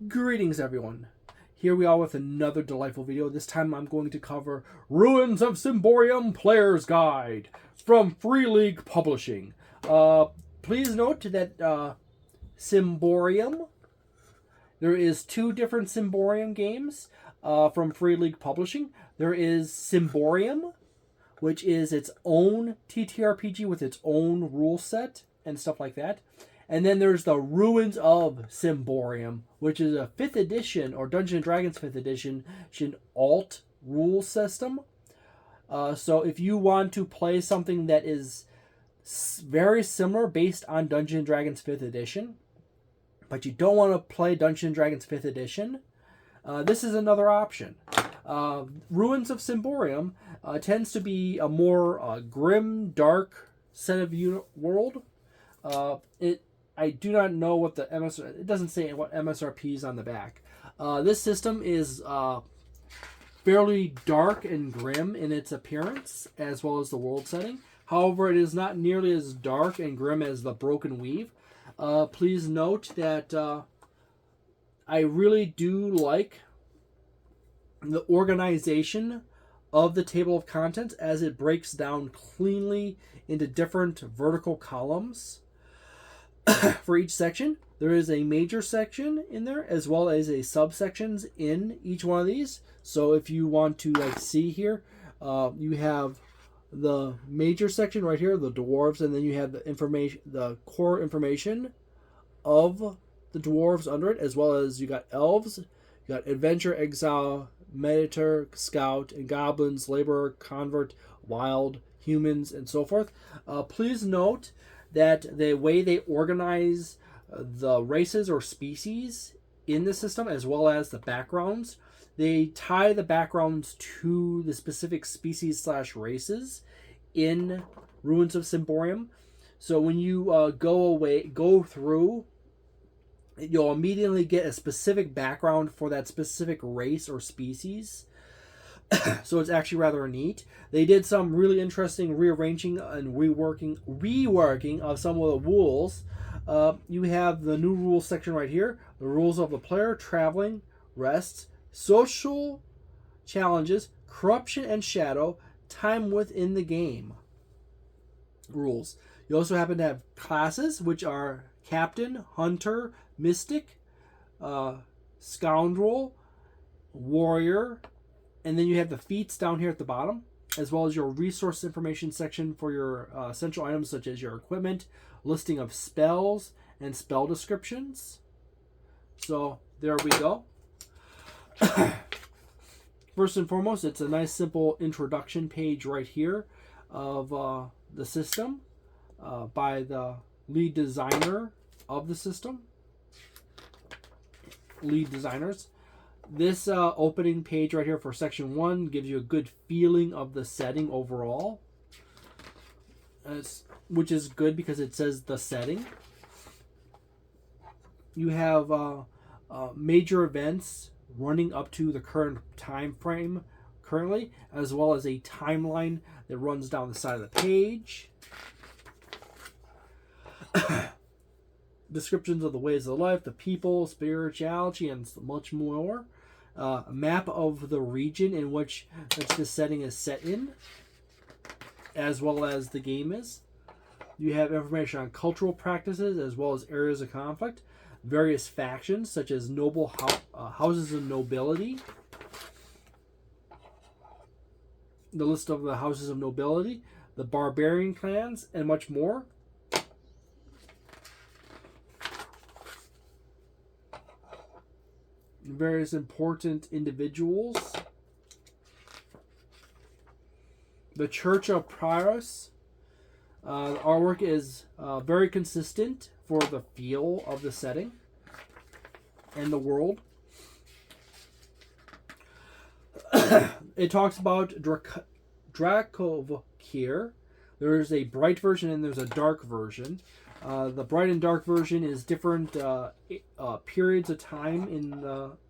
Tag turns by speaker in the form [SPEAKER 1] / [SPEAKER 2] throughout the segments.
[SPEAKER 1] Greetings everyone, here we are with another delightful video. This time I'm going to cover Ruins of Symbaroum Player's Guide from Free League Publishing. Please note that Symbaroum, there is two different Symbaroum games from Free League Publishing. There is Symbaroum, which is its own TTRPG with its own rule set and stuff like that. And then there's the Ruins of Symbaroum, which is a 5th edition, or Dungeons & Dragons 5th edition, alt rule system. So if you want to play something that is very similar based on Dungeons & Dragons 5th edition, but you don't want to play Dungeons & Dragons 5th edition, this is another option. Ruins of Symbaroum tends to be a more grim, dark set of world. I do not know what the MSRP... It doesn't say what MSRP is on the back. This system is fairly dark and grim in its appearance, as well as the world setting. However, it is not nearly as dark and grim as the Broken Weave. Please note that I really do like the organization of the table of contents as it breaks down cleanly into different vertical columns. For each section, there is a major section in there as well as a subsections in each one of these. So if you want to see here, you have the major section right here, the dwarves, and then you have the information, the core information of the dwarves under it, as well as you got elves, you got adventure, exile, meditator, scout, and goblins, laborer, convert, wild, humans, and so forth. Please note that the way they organize the races or species in the system, as well as the backgrounds, they tie the backgrounds to the specific species / races in Ruins of Symbaroum. So when you go through, you'll immediately get a specific background for that specific race or species. So it's actually rather neat. They did some really interesting rearranging and reworking of some of the rules. You have the new rules section right here. The rules of the player, traveling, rests, social challenges, corruption and shadow, time within the game rules. You also happen to have classes, which are captain, hunter, mystic, scoundrel, warrior, and then you have the feats down here at the bottom, as well as your resource information section for your essential items such as your equipment, listing of spells, and spell descriptions. So there we go. First and foremost, it's a nice simple introduction page right here of the system by the lead designer of the system. Lead designers. This opening page right here for section 1 gives you a good feeling of the setting overall, which is good because it says the setting. You have major events running up to the current time frame currently, as well as a timeline that runs down the side of the page. Descriptions of the ways of life, the people, spirituality, and much more. A map of the region in which this setting is set in, as well as the game is. You have information on cultural practices as well as areas of conflict, various factions such as noble houses of nobility, the list of the houses of nobility, the barbarian clans, and much more. Various important individuals. The Church of Priors. The artwork is very consistent for the feel of the setting and the world. It talks about Drakovkir. There's a bright version and there's a dark version. The bright and dark version is different periods of time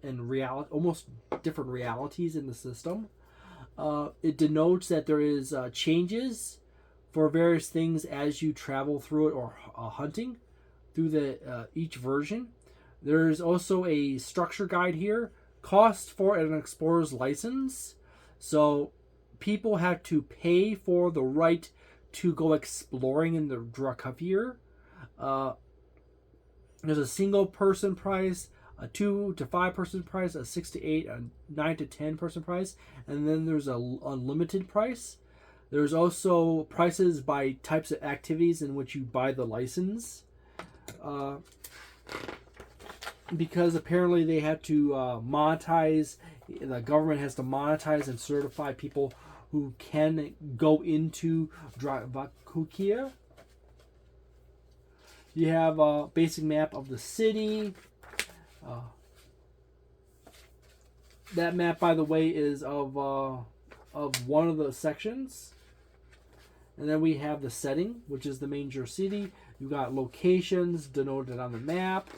[SPEAKER 1] in reality, almost different realities in the system. It denotes that there is changes for various things as you travel through it or hunting through the each version. There's also a structure guide here. Cost for an explorer's license. So people have to pay for the right to go exploring in the Drakufir. There's a single person price, a 2 to 5 person price, a 6 to 8, a 9 to 10 person price, and then there's a unlimited price. There's also prices by types of activities in which you buy the license. Because apparently they have to monetize, the government has to monetize and certify people who can go into Drakufir. You have a basic map of the city. That map, by the way, is of one of the sections. And then we have the setting, which is the major city. You got locations denoted on the map.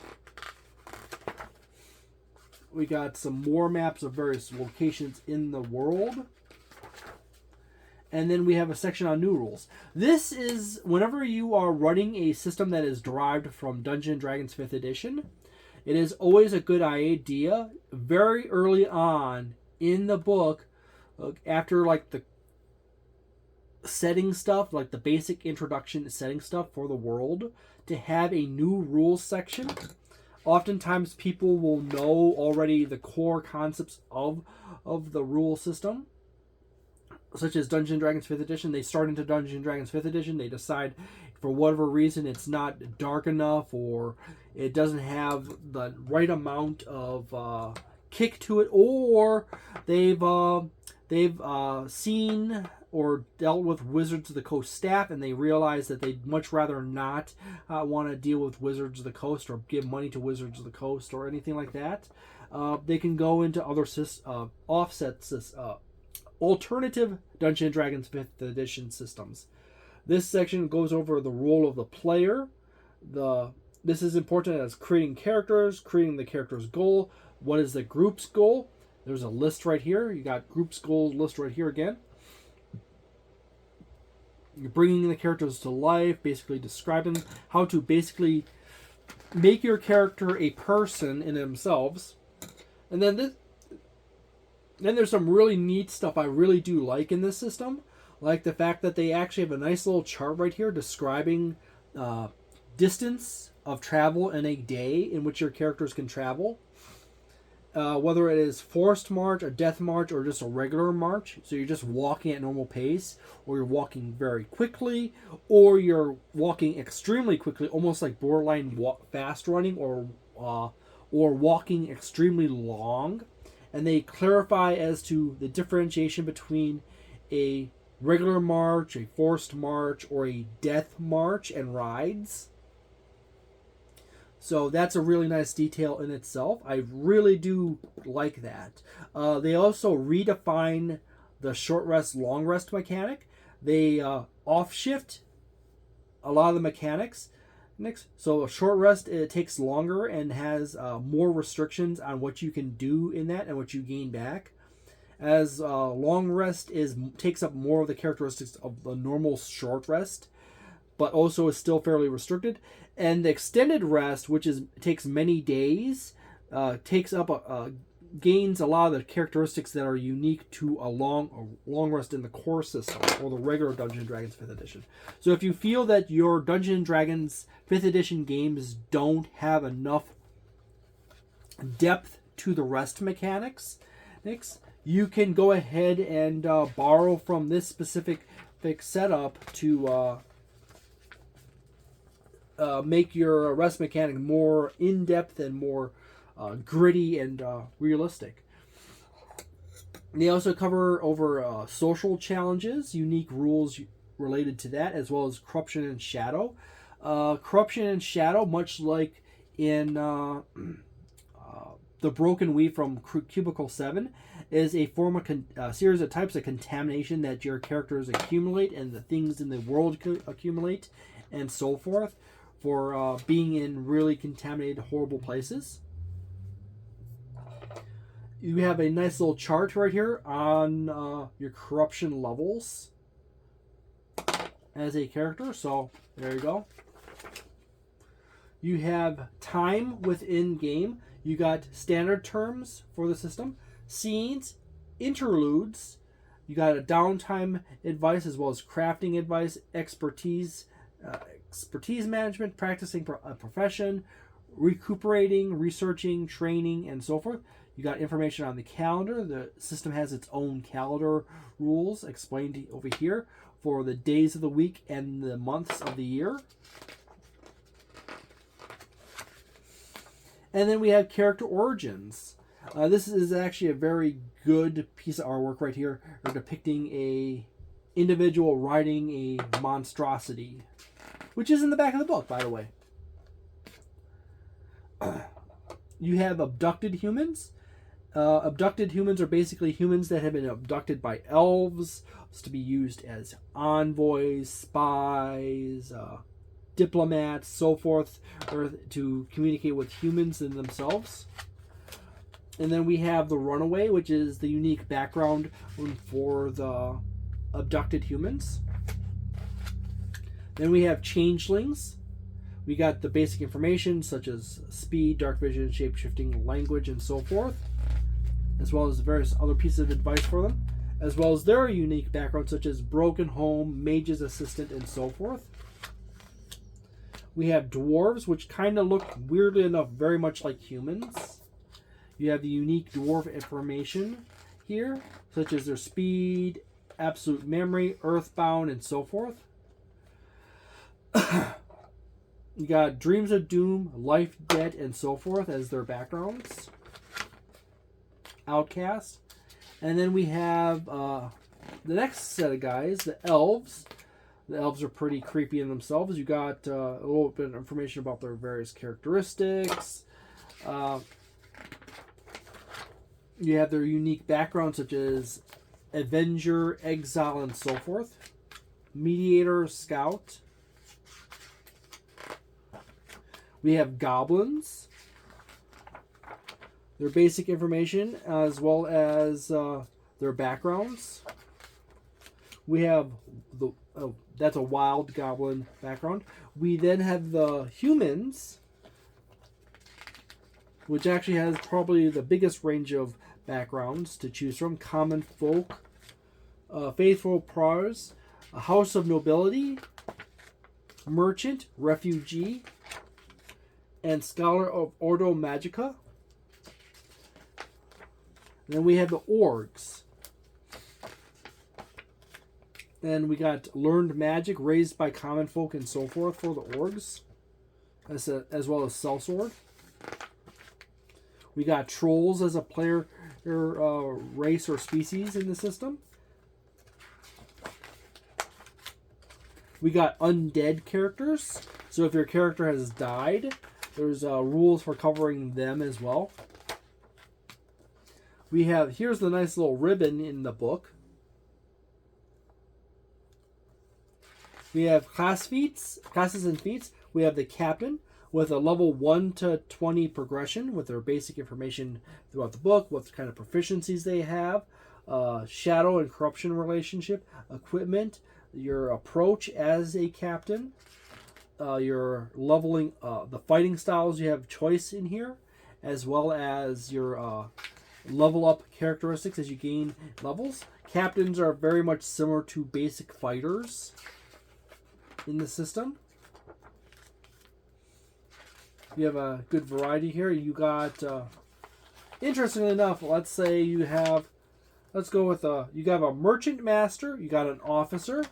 [SPEAKER 1] We got some more maps of various locations in the world. And then we have a section on new rules. This is whenever you are running a system that is derived from Dungeons & Dragons 5th edition, it is always a good idea very early on in the book, after like the setting stuff, like the basic introduction setting stuff for the world, to have a new rules section. Oftentimes people will know already the core concepts of the rule system, such as Dungeons & Dragons 5th edition. They start into Dungeons & Dragons 5th edition, they decide for whatever reason it's not dark enough or it doesn't have the right amount of kick to it, or they've seen or dealt with Wizards of the Coast staff and they realize that they'd much rather not want to deal with Wizards of the Coast or give money to Wizards of the Coast or anything like that. They can go into other offsets, alternative Dungeons & Dragons 5th edition systems. This section goes over the role of the player. This is important as creating characters, creating the character's goal. What is the group's goal? There's a list right here. You got group's goal list right here again. You're bringing the characters to life, basically describing how to basically make your character a person in themselves. And then there's some really neat stuff I really do like in this system. Like the fact that they actually have a nice little chart right here describing distance of travel in a day in which your characters can travel. Whether it is forced march, a death march, or just a regular march. So you're just walking at normal pace, or you're walking very quickly, or you're walking extremely quickly, almost like borderline fast running, or walking extremely long. And they clarify as to the differentiation between a regular march, a forced march, or a death march and rides. So that's a really nice detail in itself. I really do like that. They also redefine the short rest, long rest mechanic. They off shift a lot of the mechanics. So a short rest, it takes longer and has more restrictions on what you can do in that and what you gain back. As long rest takes up more of the characteristics of the normal short rest, but also is still fairly restricted. And the extended rest, which takes many days, takes up gains a lot of the characteristics that are unique to a long rest in the core system or the regular Dungeons & Dragons 5th edition. So if you feel that your Dungeons & Dragons 5th edition games don't have enough depth to the rest mechanics, you can go ahead and borrow from this specific setup to make your rest mechanic more in-depth and more gritty and realistic. They also cover over social challenges, unique rules related to that, as well as corruption and shadow. Corruption and shadow, much like in the Broken Weave from Cubicle 7, is a form of series of types of contamination that your characters accumulate and the things in the world accumulate and so forth for being in really contaminated, horrible places. You have a nice little chart right here on your corruption levels as a character. So there you go. You have time within game. You got standard terms for the system, scenes, interludes. You got a downtime advice as well as crafting advice, expertise management, practicing a profession, recuperating, researching, training, and so forth. You got information on the calendar. The system has its own calendar rules explained over here for the days of the week and the months of the year. And then we have character origins. This is actually a very good piece of artwork right here, depicting a individual riding a monstrosity, which is in the back of the book, by the way. You have abducted humans. Abducted humans are basically humans that have been abducted by elves to be used as envoys, spies, diplomats, so forth, or to communicate with humans and themselves. And then we have the runaway, which is the unique background for the abducted humans. Then we have changelings. We got the basic information such as speed, dark vision, shape-shifting, language, and so forth, as well as various other pieces of advice for them, as well as their unique background such as broken home, mage's assistant, and so forth. We have dwarves, which kind of look, weirdly enough, very much like humans. You have the unique dwarf information here, such as their speed, absolute memory, earthbound, and so forth. You got Dreams of Doom, Life, Dead, and so forth as their backgrounds. Outcast. And then we have the next set of guys, the elves. The elves are pretty creepy in themselves. You got a little bit of information about their various characteristics. You have their unique backgrounds such as Avenger, Exile, and so forth. Mediator, Scout. We have Goblins. Their basic information as well as their backgrounds. We have that's a wild goblin background. We then have the humans, which actually has probably the biggest range of backgrounds to choose from. Common folk, faithful prowess, a house of nobility, merchant, refugee, and scholar of Ordo Magica. And then we have the orgs. Then we got learned magic raised by common folk and so forth for the orgs, as well as sellsword. We got trolls as a player race or species in the system. We got undead characters. So if your character has died, there's rules for covering them as well. We have, here's the nice little ribbon in the book. We have classes and feats. We have the captain with a level 1 to 20 progression with their basic information throughout the book, what kind of proficiencies they have, shadow and corruption relationship, equipment, your approach as a captain, your leveling, the fighting styles you have choice in here, as well as your level up characteristics as you gain levels. Captains are very much similar to basic fighters in the system. You have a good variety here. You got, interestingly enough, let's say you have, let's go with you got a merchant master, you got an officer,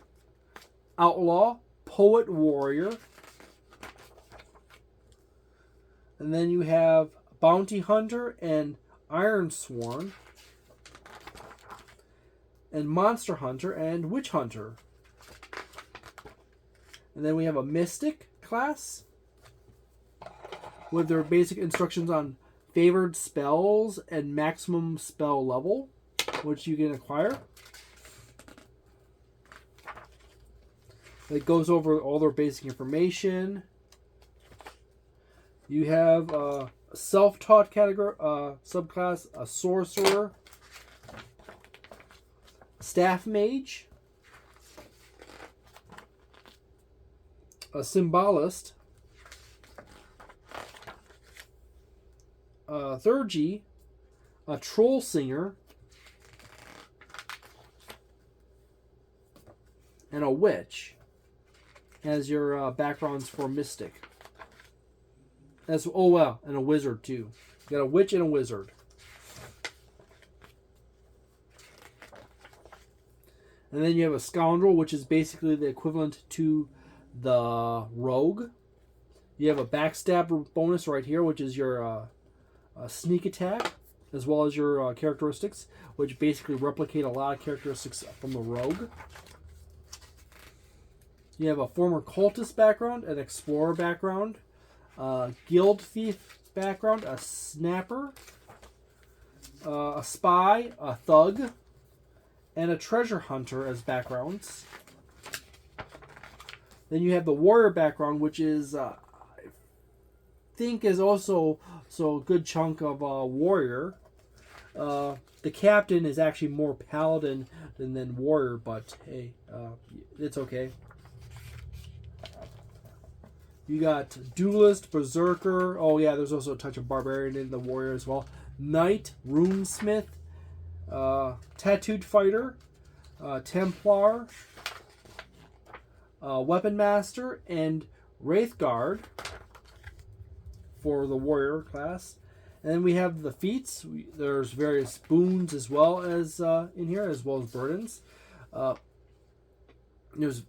[SPEAKER 1] outlaw, poet, warrior, and then you have bounty hunter and iron sworn, and monster hunter and witch hunter. And then we have a mystic class with their basic instructions on favored spells and maximum spell level, which you can acquire. It goes over all their basic information. You have a self-taught category, subclass, a sorcerer, staff mage, a symbolist, theurgy, a troll singer, and a witch as your backgrounds for mystic. And a wizard too. You got a witch and a wizard. And then you have a scoundrel, which is basically the equivalent to the rogue. You have a backstab bonus right here, which is your sneak attack, as well as your characteristics, which basically replicate a lot of characteristics from the rogue. You have a former cultist background, an explorer background, a guild thief background, a snapper, a spy, a thug, and a treasure hunter as backgrounds. Then you have the warrior background, which is, I think, is also a good chunk of warrior. The captain is actually more paladin than warrior, but hey, it's okay. You got duelist, berserker. Oh yeah, there's also a touch of barbarian in the warrior as well. Knight, runesmith, tattooed fighter, Templar, weapon master, and wraithguard for the warrior class. And then we have the feats. There's various boons as well as in here, as well as burdens.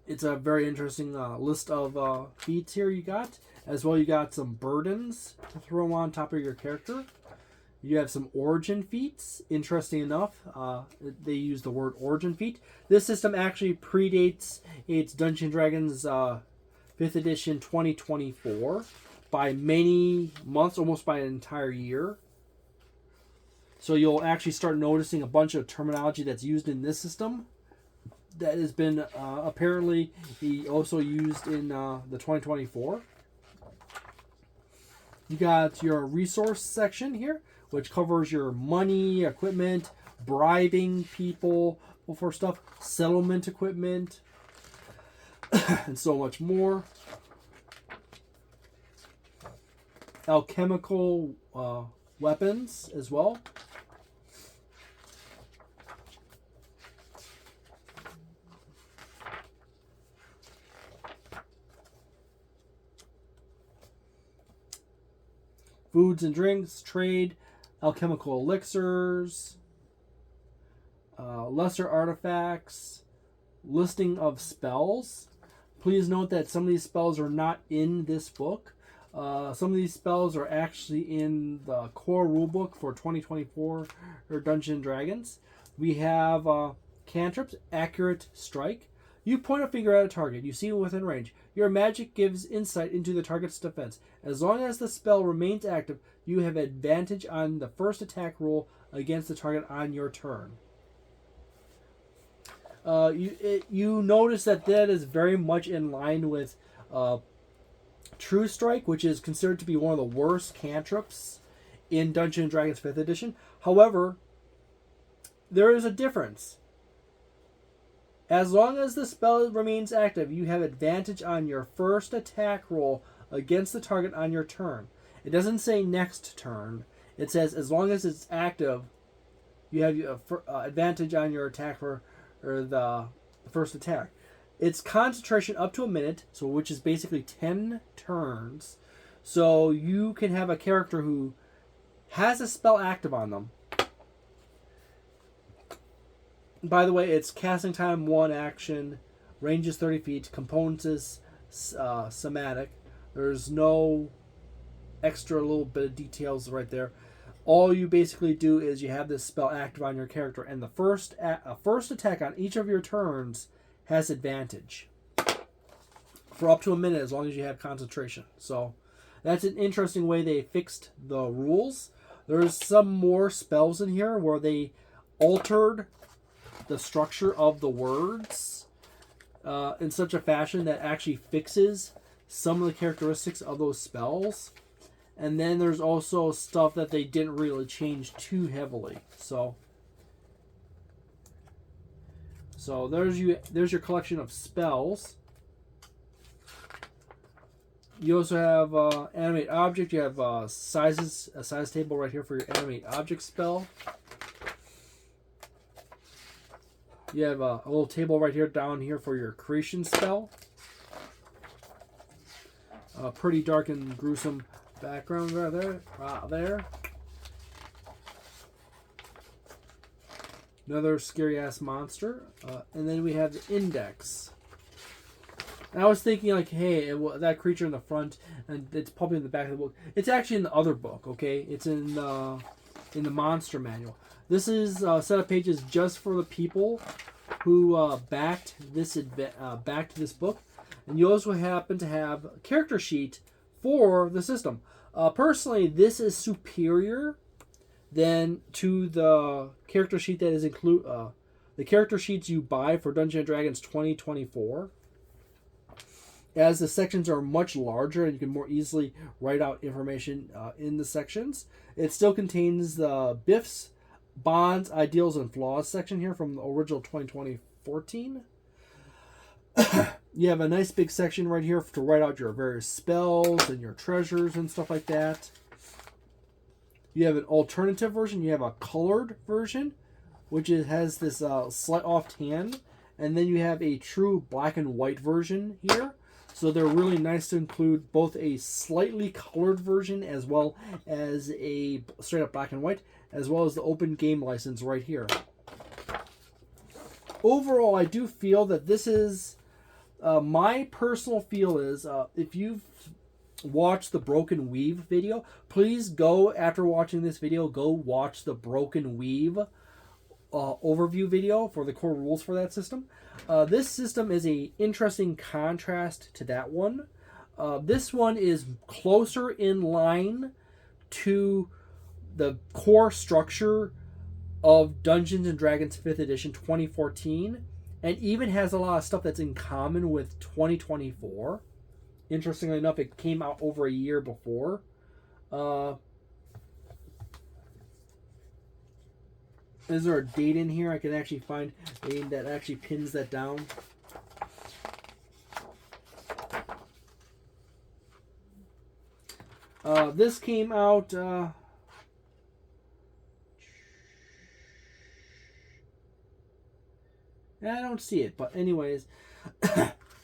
[SPEAKER 1] It's a very interesting list of feats here you got. As well, you got some burdens to throw on top of your character. You have some origin feats. Interesting enough, they use the word origin feat. This system actually predates its Dungeons & Dragons 5th edition 2024 by many months, almost by an entire year. So you'll actually start noticing a bunch of terminology that's used in this system that has been apparently also used in the 2024. You got your resource section here, which covers your money, equipment, bribing people for stuff, settlement equipment, and so much more. Alchemical weapons as well. Foods and drinks, trade, alchemical elixirs, lesser artifacts, listing of spells. Please note that some of these spells are not in this book. Some of these spells are actually in the core rulebook for 2024 or Dungeons & Dragons. We have cantrips, accurate strike. You point a finger at a target. You see it within range. Your magic gives insight into the target's defense. As long as the spell remains active, you have advantage on the first attack roll against the target on your turn. You notice that is very much in line with True Strike, which is considered to be one of the worst cantrips in Dungeons & Dragons 5th edition. However, there is a difference. As long as the spell remains active, you have advantage on your first attack roll against the target on your turn. It doesn't say next turn. It says as long as it's active, you have advantage on your attack or the first attack. It's concentration up to a minute, so which is basically 10 turns. So you can have a character who has a spell active on them. By the way, it's casting time 1 action, range is 30 feet, components is somatic. There's no extra little bit of details right there. All you basically do is you have this spell active on your character, and the first attack on each of your turns has advantage for up to a minute as long as you have concentration. So that's an interesting way they fixed the rules. There's some more spells in here where they altered the structure of the words in such a fashion that actually fixes some of the characteristics of those spells. And then there's also stuff that they didn't really change too heavily. So there's your collection of spells. You also have animate object. You have sizes, a size table right here for your animate object spell. You have a little table right here down here for your creation spell. A pretty dark and gruesome background right there. Another scary ass monster. And then we have the index. And I was thinking like, hey, that creature in the front, and it's probably in the back of the book. It's actually in the other book, okay? It's in the monster manual. This is a set of pages just for the people who backed this book. And you also happen to have a character sheet for the system. Personally, this is superior than to the character sheet that is the character sheets you buy for Dungeons & Dragons 2024. As the sections are much larger and you can more easily write out information in the sections. It still contains the Biffs, Bonds, Ideals, and Flaws section here from the original 2014. You have a nice big section right here to write out your various spells and your treasures and stuff like that. You have an alternative version. You have a colored version, which has this slight off tan. And then you have a true black and white version here. So they're really nice to include both a slightly colored version as well as a straight up black and white, as well as the open game license right here. Overall, I do feel that this is, my personal feel is, if you've watched the Broken Weave video, please go, after watching this video, go watch the Broken Weave overview video for the core rules for that system. This system is a interesting contrast to that one. This one is closer in line to the core structure of Dungeons & Dragons 5th edition 2014, and even has a lot of stuff that's in common with 2024. Interestingly enough, it came out over a year before. Is there a date in here? I can actually find a date that actually pins that down. This came out... I don't see it, but anyways,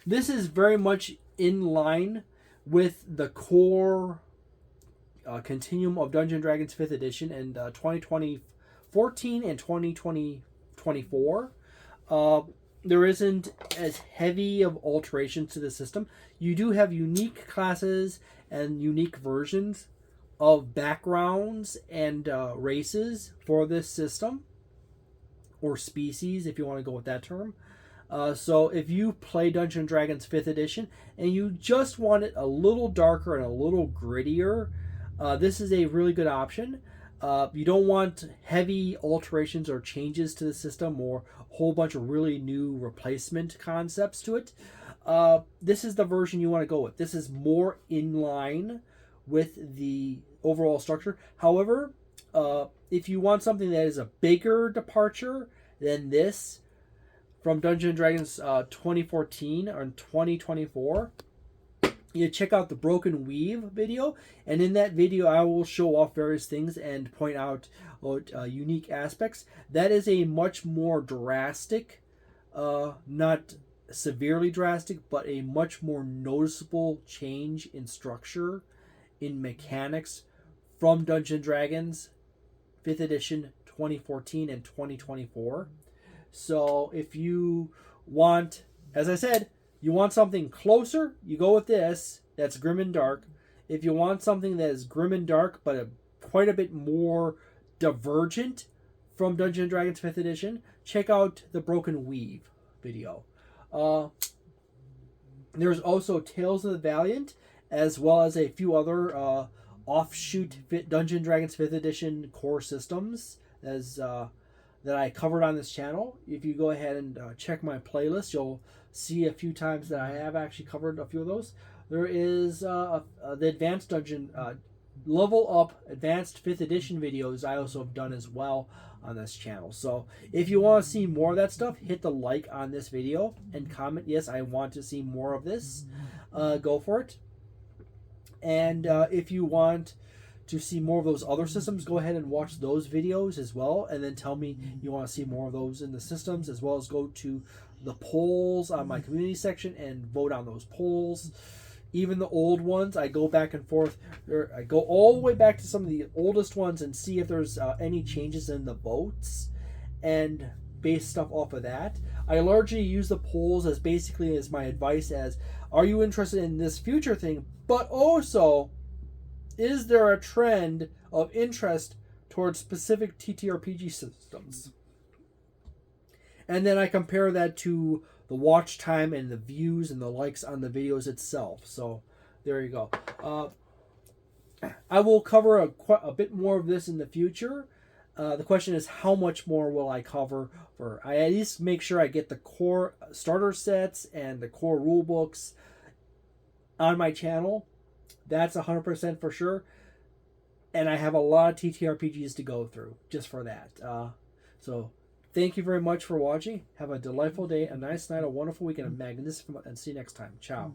[SPEAKER 1] this is very much in line with the core continuum of Dungeons & Dragons 5th edition and 2014 and 2024. There isn't as heavy of alterations to the system. You do have unique classes and unique versions of backgrounds and races for this system, or species if you want to go with that term. So if you play Dungeons & Dragons 5th edition and you just want it a little darker and a little grittier, this is a really good option. You don't want heavy alterations or changes to the system or a whole bunch of really new replacement concepts to it. This is the version you want to go with. This is more in line with the overall structure. However, if you want something that is a bigger departure than this from Dungeons & Dragons 2014 or 2024, you check out the Broken Weave video, and in that video I will show off various things and point out unique aspects. That is a much more drastic, not severely drastic, but a much more noticeable change in structure, in mechanics from Dungeons & Dragons 5th edition 2014 and 2024. So if you want, as I said, you want something closer, you go with this. That's grim and dark. If you want something that is grim and dark, but quite a bit more divergent from Dungeons & Dragons 5th edition, check out the Broken Weave video. There's also Tales of the Valiant, as well as a few other offshoot Dungeons & Dragons 5th edition core systems that I covered on this channel. If you go ahead and check my playlist, you'll see a few times that I have actually covered a few of those. There is the Advanced Dungeon Level Up Advanced 5th Edition videos I also have done as well on this channel. So if you want to see more of that stuff, hit the like on this video and comment, yes, I want to see more of this. Go for it. And if you want to see more of those other systems, go ahead and watch those videos as well, and then tell me you want to see more of those in the systems, as well as go to the polls on my community section and vote on those polls. Even the old ones, I go back and forth. I go all the way back to some of the oldest ones and see if there's any changes in the votes, and base stuff off of that. I largely use the polls as basically as my advice as, are you interested in this future thing? But also, is there a trend of interest towards specific TTRPG systems? And then I compare that to the watch time and the views and the likes on the videos itself. So there you go. I will cover a bit more of this in the future. The question is, how much more will I cover? I at least make sure I get the core starter sets and the core rule books on my channel. That's 100% for sure. And I have a lot of TTRPGs to go through just for that. So thank you very much for watching. Have a delightful day, a nice night, a wonderful weekend, a magnificent, and see you next time. Ciao.